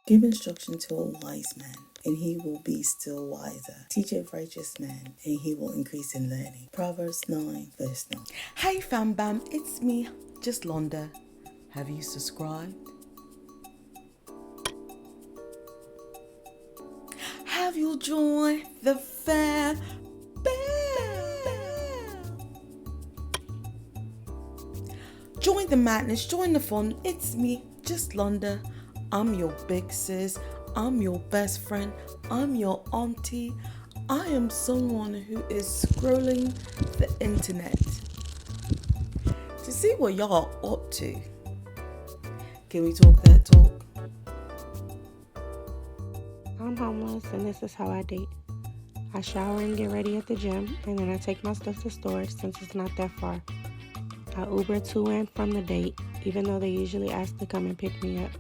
Give instruction to a wise man, and he will be still wiser. Teach a righteous man, and he will increase in learning. Proverbs 9, verse 9. Hey fam bam, it's me, Londa. Have you subscribed? Have you joined the fam bam? Join the madness, join the fun. It's me, Londa. I'm your big sis. I'm your best friend. I'm your auntie. I am someone who is scrolling the internet to see what y'all up to. Can we talk that talk? I'm homeless and this is how I date. I shower and get ready at the gym, and then I take my stuff to storage since it's not that far. I Uber to and from the date, even though they usually ask to come and pick me up.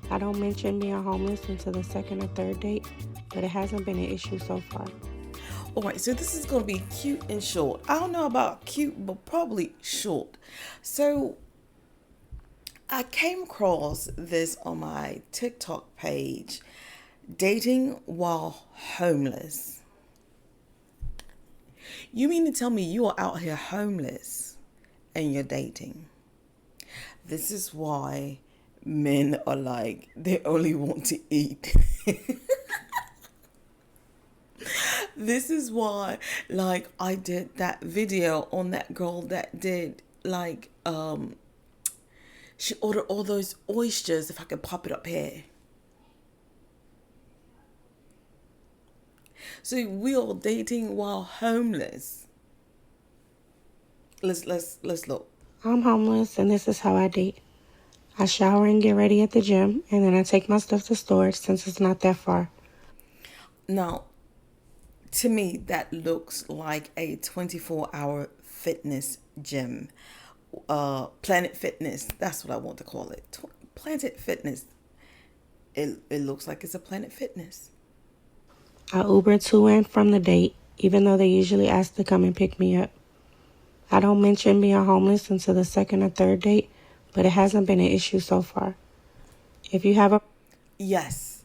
I don't mention being homeless until the second or third date, but it hasn't been an issue so far. Alright, so this is going to be cute and short. I don't know about cute, but probably short. So I came across this on my TikTok page, dating while homeless. You mean to tell me you are out here homeless and you're dating? This is why men are like, they only want to eat. This is why, like, I did that video on that girl that did, like, she ordered all those oysters, if I could pop it up here. So we are dating while homeless. Let's look. I'm homeless and this is how I date. I shower and get ready at the gym, and then I take my stuff to storage since it's not that far. Now, to me, that looks like a 24-hour fitness gym. Planet Fitness, that's what I want to call it. Planet Fitness. It looks like it's a Planet Fitness. I Uber to and from the date, even though they usually ask to come and pick me up. I don't mention being homeless until the second or third date, but it hasn't been an issue so far. If you have a... Yes,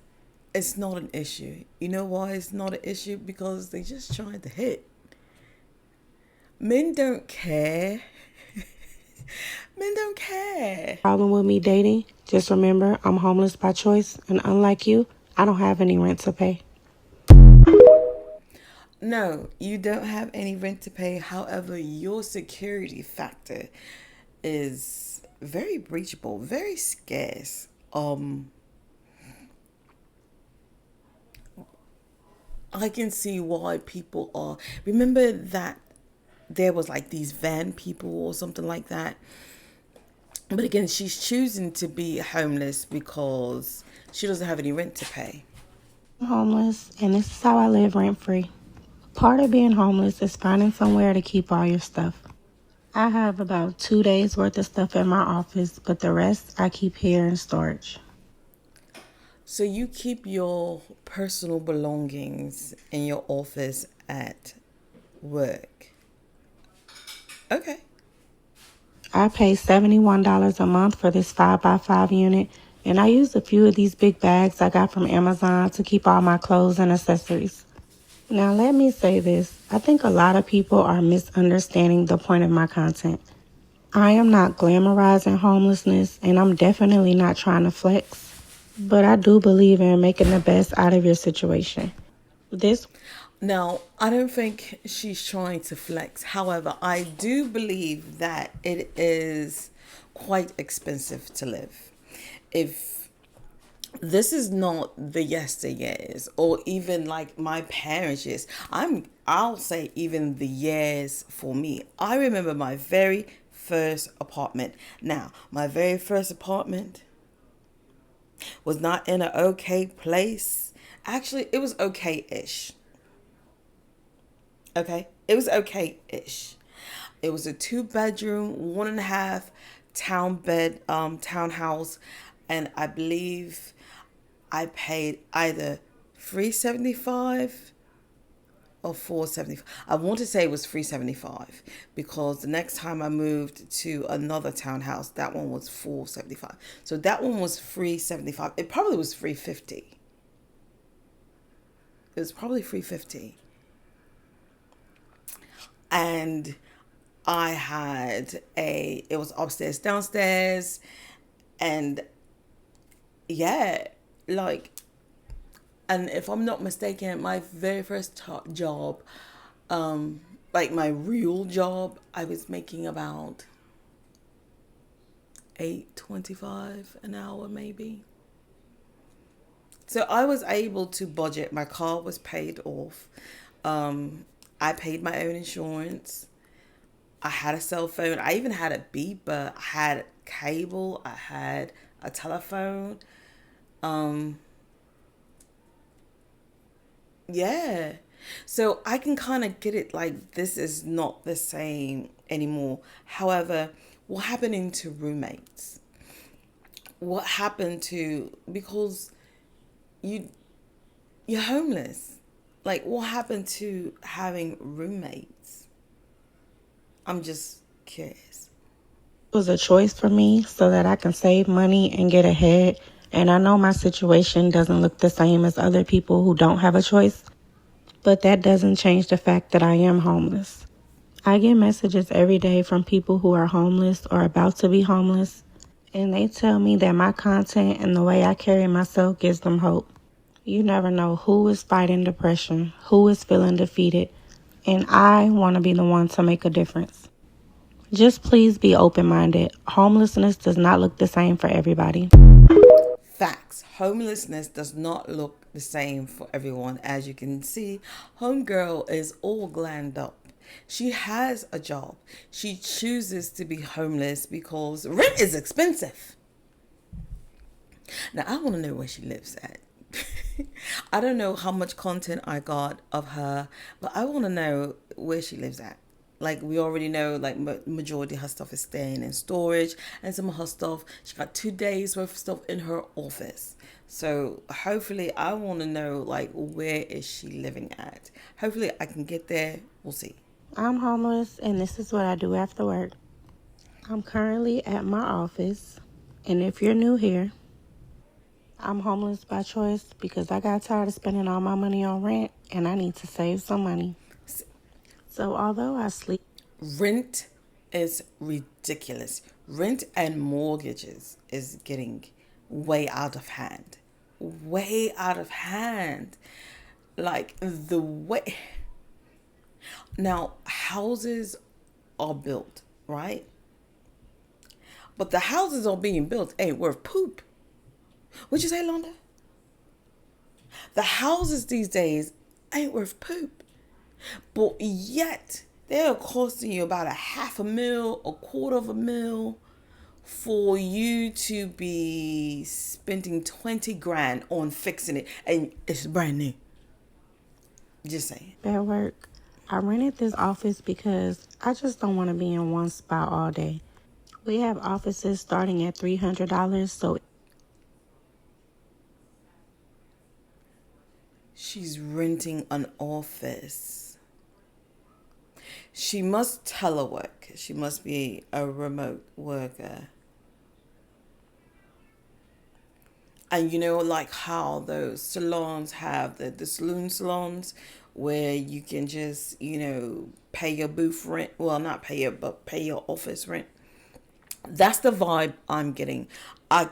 it's not an issue. You know why it's not an issue? Because they just trying to hit. Men don't care. Men don't care. problem with me dating, just remember I'm homeless by choice, and unlike you, I don't have any rent to pay. No, you don't have any rent to pay. However, your security factor is very breachable, very scarce. I can see why people are. Remember that there was like these van people or something like that. But again, she's choosing to be homeless because she doesn't have any rent to pay. I'm homeless, and this is how I live rent free. Part of being homeless is finding somewhere to keep all your stuff. I have about 2 days worth of stuff in my office, but the rest I keep here in storage. So you keep your personal belongings in your office at work. Okay. I pay $71 a month for this 5x5 unit, and I use a few of these big bags I got from Amazon to keep all my clothes and accessories. Now, let me say this. I think a lot of people are misunderstanding the point of my content. I am not glamorizing homelessness, and I'm definitely not trying to flex. But I do believe in making the best out of your situation. This Now, I don't think she's trying to flex. However, I do believe that it is quite expensive to live. If this is not the yesteryears or even like my parents' years, I'll say even the years for me. I remember my very first apartment. Now, my very first apartment was not in an okay place. Actually, it was okay-ish. Okay, it was okay-ish. It was a 2-bedroom, 1.5 townhouse, and I believe I paid either $375 or 475. I want to say it was 375 because the next time I moved to another townhouse, that one was 475. So that one was 375. It probably was 350. It was probably 350. And I had it was upstairs, downstairs, and yeah, like, and if I'm not mistaken, my very first job, like my real job, I was making about 8.25 an hour, maybe. So I was able to budget. My car was paid off. I paid my own insurance. I had a cell phone. I even had a beeper. I had cable. I had a telephone. Um, yeah. So I can kind of get it, like this is not the same anymore. However, what happened to roommates? What happened to, because you you're homeless. Like, what happened to having roommates? I'm just curious. It was a choice for me so that I can save money and get ahead. And I know my situation doesn't look the same as other people who don't have a choice, but that doesn't change the fact that I am homeless. I get messages every day from people who are homeless or about to be homeless, and they tell me that my content and the way I carry myself gives them hope. You never know who is fighting depression, who is feeling defeated, and I want to be the one to make a difference. Just please be open-minded. Homelessness does not look the same for everybody. Facts. Homelessness does not look the same for everyone. As you can see, Homegirl is all glammed up. She has a job. She chooses to be homeless because rent is expensive. Now, I want to know where she lives at. I don't know how much content I got of her, but I want to know where she lives at. Like, we already know, like, majority of her stuff is staying in storage, and some of her stuff, she got 2 days worth of stuff in her office. So hopefully, I want to know, like, where is she living at? Hopefully I can get there. We'll see. I'm homeless, and this is what I do after work. I'm currently at my office, and if you're new here, I'm homeless by choice because I got tired of spending all my money on rent, and I need to save some money. So although I sleep... Rent is ridiculous. Rent and mortgages is getting way out of hand. Way out of hand. Like, the way... Now, houses are built, right? But the houses are being built ain't worth poop. What'd you say, Londa? The houses these days ain't worth poop. But yet, they're costing you about $500,000, $250,000 for you to be spending 20 grand on fixing it. And it's brand new. Just saying. At work, I rented this office because I just don't want to be in one spot all day. We have offices starting at $300, so... She's renting an office. She must telework. She must be a remote worker. And you know, like how those salons have the saloon salons where you can just, pay your booth rent. Well, not pay it, but pay your office rent. That's the vibe I'm getting. I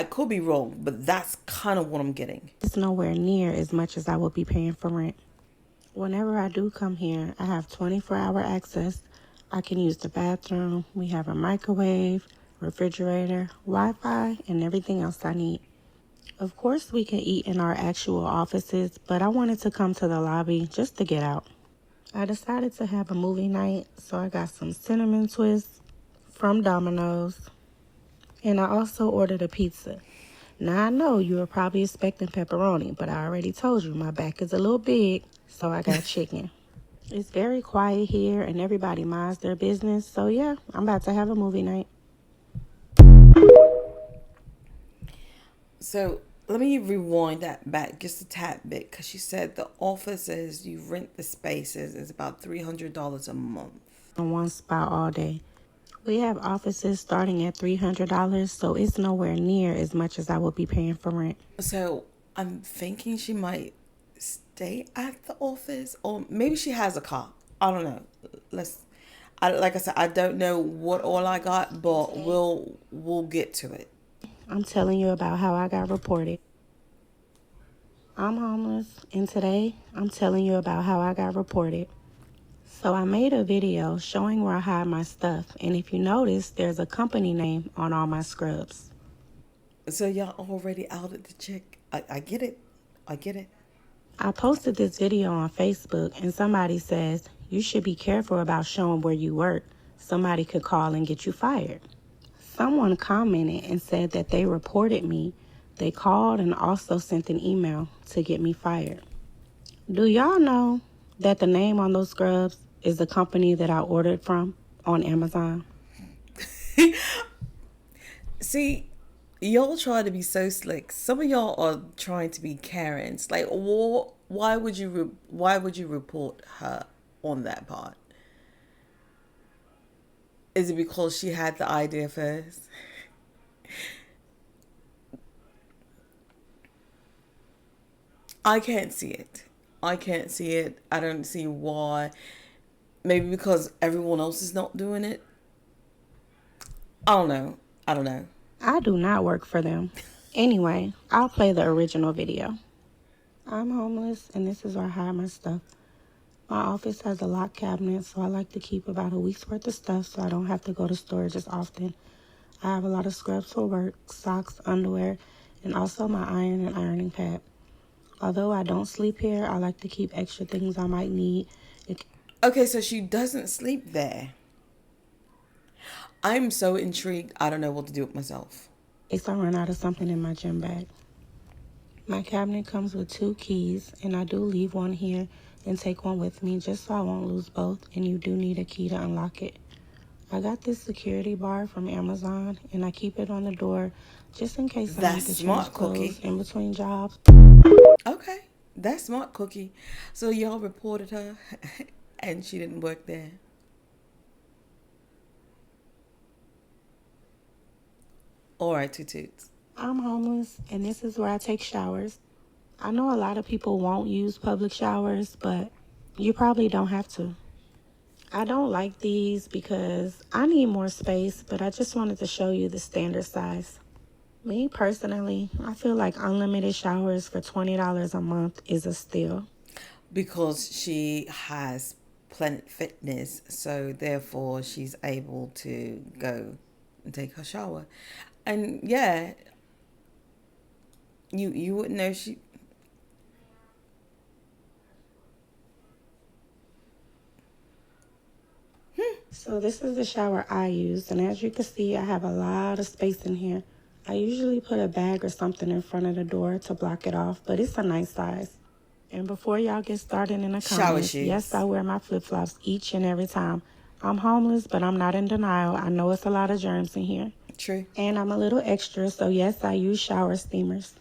could be wrong, but that's kind of what I'm getting. It's nowhere near as much as I would be paying for rent. Whenever I do come here, I have 24-hour access. I can use the bathroom. We have a microwave, refrigerator, Wi-Fi, and everything else I need. Of course, we can eat in our actual offices, but I wanted to come to the lobby just to get out. I decided to have a movie night, so I got some cinnamon twists from Domino's, and I also ordered a pizza. Now, I know you were probably expecting pepperoni, but I already told you my back is a little big, so I got chicken. It's very quiet here, and everybody minds their business, so yeah, I'm about to have a movie night. So Let me rewind that back just a tad bit because she said the offices you rent the spaces is about $300 a month. In one spot all day. We have offices starting at $300, so it's nowhere near as much as I would be paying for rent. So I'm thinking she might stay at the office, or maybe she has a car. I don't know. Like I said, I don't know what all I got, but we'll get to it. I'm telling you about how I got reported. I'm homeless, and today I'm telling you about how I got reported. So I made a video showing where I hide my stuff, and if you notice, there's a company name on all my scrubs. So y'all already outed the chick. I get it. I get it. I posted this video on Facebook, and somebody says, you should be careful about showing where you work. Somebody could call and get you fired. Someone commented and said that they reported me. They called and also sent an email to get me fired. Do y'all know that the name on those scrubs is the company that I ordered from on Amazon? See, y'all try to be so slick. Some of y'all are trying to be Karens. Like, why would you report her on that part? Is it because she had the idea first? I can't see it. I can't see it. I don't see why. Maybe because everyone else is not doing it. I don't know. I don't know. I do not work for them. Anyway, I'll play the original video. I'm homeless, and this is where I hide my stuff. My office has a locked cabinet, so I like to keep about a week's worth of stuff so I don't have to go to storage as often. I have a lot of scrubs for work, socks, underwear, and also my iron and ironing pad. Although I don't sleep here, I like to keep extra things I might need. Okay, so she doesn't sleep there. I'm so intrigued. I don't know what to do with myself. In case I run out of something in my gym bag. My cabinet comes with 2 keys, and I do leave one here and take one with me just so I won't lose both, and you do need a key to unlock it. I got this security bar from Amazon, and I keep it on the door just in case I need to change clothes in between jobs. Okay, that's smart, Cookie. So y'all reported her, and she didn't work there. All right, TTT'S. I'm homeless, and this is where I take showers. I know a lot of people won't use public showers, but you probably don't have to. I don't like these because I need more space, but I just wanted to show you the standard size. Me personally, I feel like unlimited showers for $20 a month is a steal. Because she has Planet Fitness, so therefore she's able to go and take her shower. And yeah, you wouldn't know she. So this is the shower I use, and as you can see, I have a lot of space in here. I usually put a bag or something in front of the door to block it off, but it's a nice size. And before y'all get started in the comments, yes, I wear my flip-flops each and every time. I'm homeless, but I'm not in denial. I know it's a lot of germs in here. True. And I'm a little extra, so yes, I use shower steamers.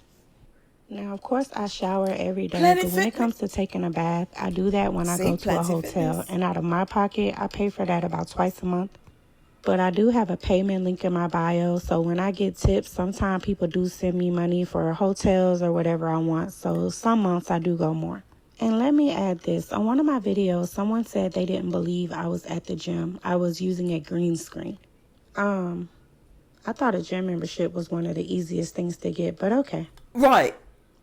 Now, of course, I shower every day, but when it comes to taking a bath, I do that when I go to a hotel. And out of my pocket, I pay for that about twice a month. But I do have a payment link in my bio, so when I get tips, sometimes people do send me money for hotels or whatever I want. So some months I do go more. And let me add this. On one of my videos, someone said they didn't believe I was at the gym. I was using a green screen. I thought a gym membership was one of the easiest things to get, but okay. Right.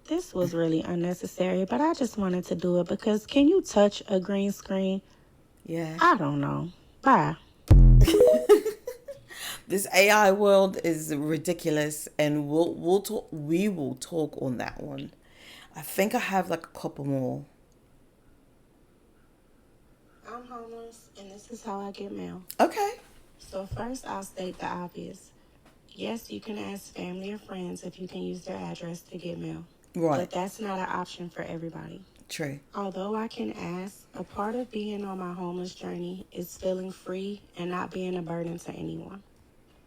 This was really unnecessary, but I just wanted to do it because can you touch a green screen? Yeah. I don't know. Bye. This AI world is ridiculous, and we will talk on that one. I think I have like a couple more. I'm homeless, and this is how I get mail. Okay. So first, I'll state the obvious. Yes, you can ask family or friends if you can use their address to get mail. Right. But that's not an option for everybody. True. Although I can ask, a part of being on my homeless journey is feeling free and not being a burden to anyone.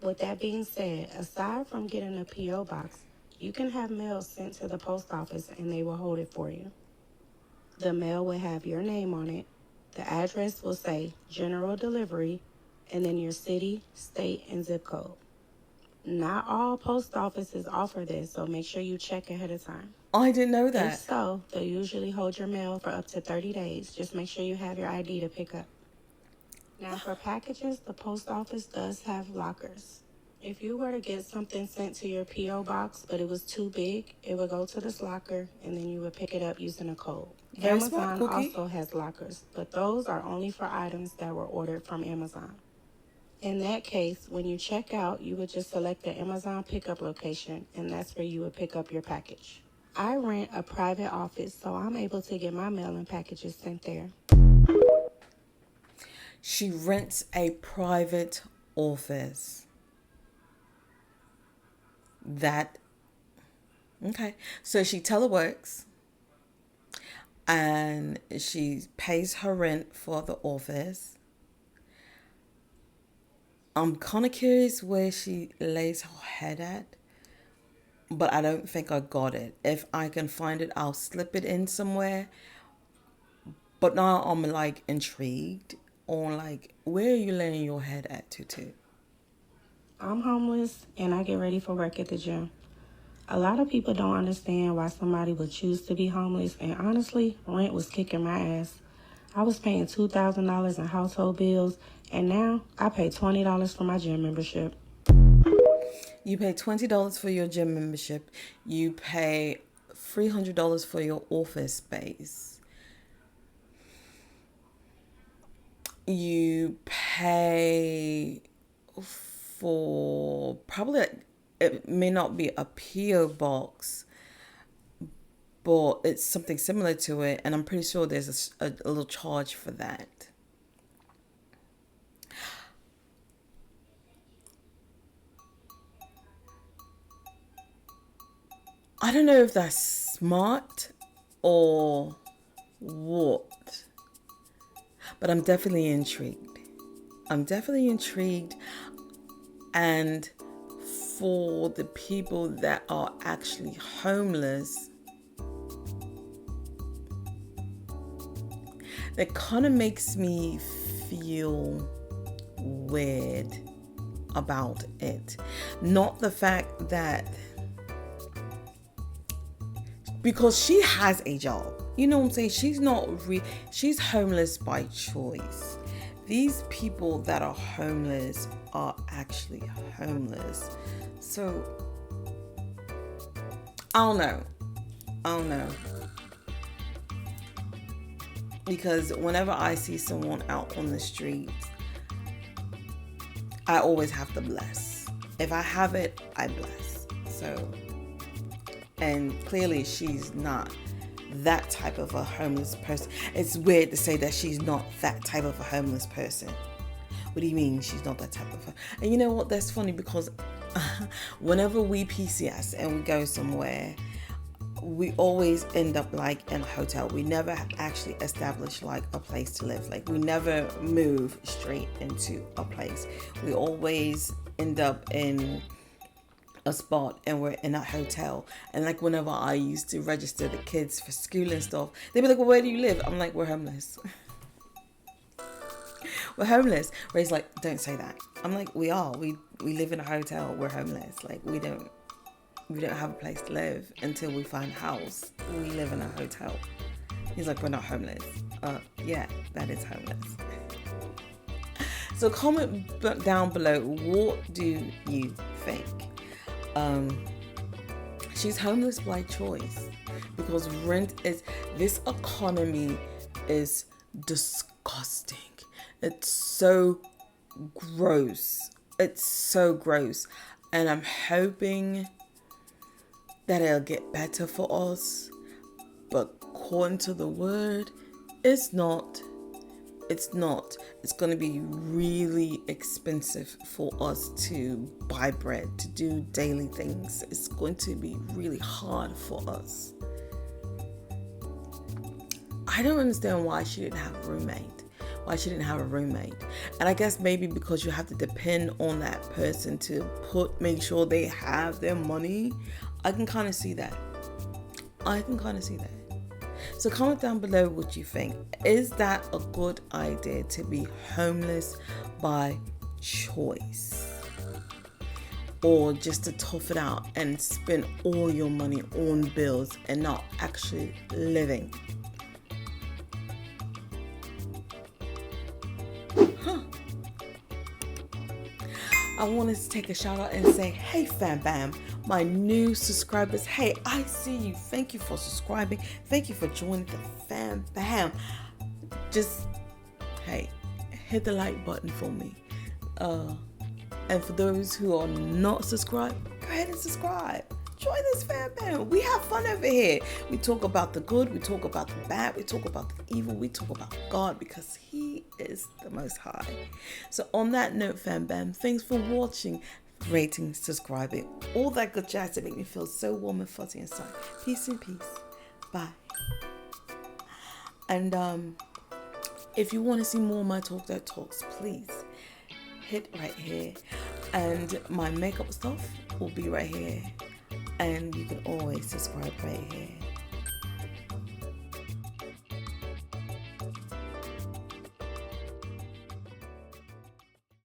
With that being said, aside from getting a P.O. box, You can have mail sent to the post office and they will hold it for you. The mail will have your name on it. The address will say general delivery and then your city, state, and zip code. Not all post offices offer this, so make sure you check ahead of time. I didn't know If that. so, they usually hold your mail for up to 30 days. Just make sure you have your ID to pick up. Now, for packages, the post office does have lockers. If you were to get something sent to your P.O. box, but it was too big, it would go to this locker, and then you would pick it up using a code. Very smart, Amazon Cookie. also has lockers, but those are only for items that were ordered from Amazon. In that case, when you check out, you would just select the Amazon pickup location, and that's where you would pick up your package. I rent a private office, so I'm able to get my mail and packages sent there. She rents a private office. Okay. So she teleworks and she pays her rent for the office. I'm kind of curious where she lays her head at, but I don't think I got it. If I can find it, I'll slip it in somewhere. But now I'm like intrigued on like, where are you laying your head at, Tutu? I'm homeless and I get ready for work at the gym. A lot of people don't understand why somebody would choose to be homeless, and honestly, rent was kicking my ass. I was paying $2,000 in household bills, and now I pay $20 for my gym membership. You pay $20 for your gym membership. You pay $300 for your office space. You pay for probably, it may not be a P.O. box, but it's something similar to it. And I'm pretty sure there's a little charge for that. I don't know if that's smart or what, but I'm definitely intrigued. And for the people that are actually homeless, that kind of makes me feel weird about it. Not the fact that, because she has a job, you know what I'm saying? She's homeless by choice. These people that are homeless are actually homeless. So I don't know. Because whenever I see someone out on the street, I always have to bless. If I have it, I bless. So, and clearly she's not that type of a homeless person. It's weird to say that she's not that type of a homeless person. What do you mean she's not that type of a... And you know what? That's funny because whenever we PCS and we go somewhere, we always end up like in a hotel. We never actually establish like a place to live. Like we never move straight into a place. We always end up in a spot and we're in a hotel. And like whenever I used to register the kids for school and stuff, they'd be like, well, where do you live? I'm like, we're homeless. We're homeless. Ray's like, don't say that. I'm like, we are. We live in a hotel. We're homeless. Like we don't have a place to live until we find a house. We live in a hotel. He's like, we're not homeless. Yeah, that is homeless. So comment down below, what do you think? She's homeless by choice because this economy is disgusting. It's so gross. And I'm hoping that it'll get better for us. But according to the word, it's not. It's going to be really expensive for us to buy bread, to do daily things. It's going to be really hard for us. I don't understand why she didn't have a roommate. And I guess maybe because you have to depend on that person to make sure they have their money. I can kind of see that. So comment down below what you think. Is that a good idea to be homeless by choice? Or just to tough it out and spend all your money on bills and not actually living? I wanted to take a shout out and say, hey fam bam, my new subscribers, hey, I see you. Thank you for subscribing. Thank you for joining the fam bam. Just, hey, hit the like button for me. And for those who are not subscribed, go ahead and subscribe. Join this fam bam. We have fun over here. We talk about the good, we talk about the bad, we talk about the evil, we talk about God, because He is the Most High. So on that note, fam bam, thanks for watching, rating, subscribing, all that good jazz that make me feel so warm and fuzzy inside. Peace and peace. Bye. And if you want to see more of my Talk That Talks, please hit right here. And my makeup stuff will be right here. And you can always subscribe right here.